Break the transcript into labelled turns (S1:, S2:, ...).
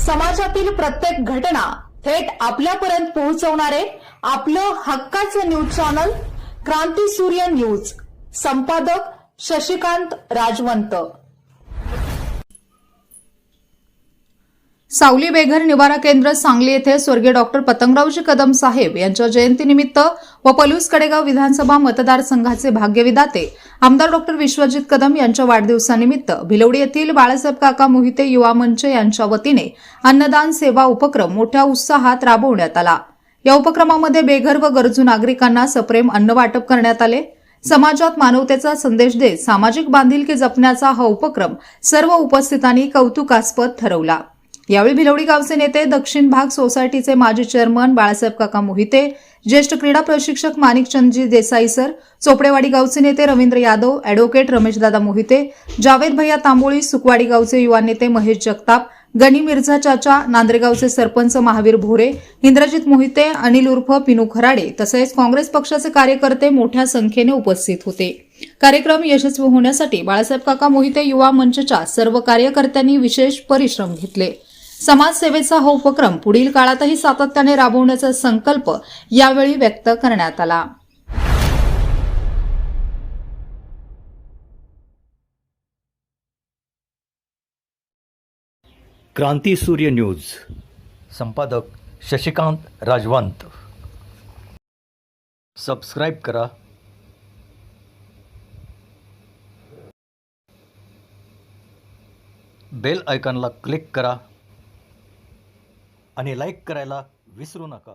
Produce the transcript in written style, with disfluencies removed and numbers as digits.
S1: समाजातील प्रत्येक घटना थेट आपल्यापर्यंत पोहोचवणारे आपलं हक्काचं न्यूज चॅनल क्रांती सूर्य न्यूज. संपादक शशिकांत राजवंत. सावली बेघर निवारा केंद्र सांगली येथे स्वर्गीय डॉक्टर पतंगरावजी कदम साहेब यांच्या जयंतीनिमित्त व पलूस कडेगाव विधानसभा मतदारसंघाचे भाग्यविधाते आमदार डॉक्टर विश्वजित कदम यांच्या वाढदिवसानिमित्त भिलवडी येथील बाळासाहेब काका मोहिते युवा मंच यांच्या वतीने अन्नदान सेवा उपक्रम मोठ्या उत्साहात राबवण्यात आला. या उपक्रमामध्ये बेघर व गरजू नागरिकांना सप्रेम अन्न वाटप करण्यात आले. समाजात मानवतेचा संदेश देत सामाजिक बांधिलकी जपण्याचा हा उपक्रम सर्व उपस्थितांनी कौतुकास्पद ठरवला. यावेळी भिलवडी गावचे नेते, दक्षिण भाग सोसायटीचे माजी चेअरमन बाळासाहेब काका मोहिते, ज्येष्ठ क्रीडा प्रशिक्षक माणिकचंदजी देसाई सर, चोपडेवाडी गावचे नेते रवींद्र यादव, अॅडव्होकेट रमेशदादा मोहिते, जावेद भैया तांबोळी, सुकवाडी गावचे युवा नेते महेश जगताप, गणी मिर्झा चाचा, नांद्रेगावचे सरपंच महावीर भोरे, इंद्रजित मोहिते, अनिल उर्फ पिनू खराडे तसेच काँग्रेस पक्षाचे कार्यकर्ते मोठ्या संख्येने उपस्थित होते. कार्यक्रम यशस्वी होण्यासाठी बाळासाहेब काका मोहिते युवा मंचच्या सर्व कार्यकर्त्यांनी विशेष परिश्रम घेतले. समाजसेवेचा हा उपक्रम पुढील काळातही सातत्याने राबवण्याचा संकल्प यावेळी व्यक्त करण्यात आला.
S2: क्रांती सूर्य न्यूज. संपादक शशिकांत राजवंत. सबस्क्राइब करा, बेल आयकॉनला क्लिक करा आणि लाईक करायला विसरू नका.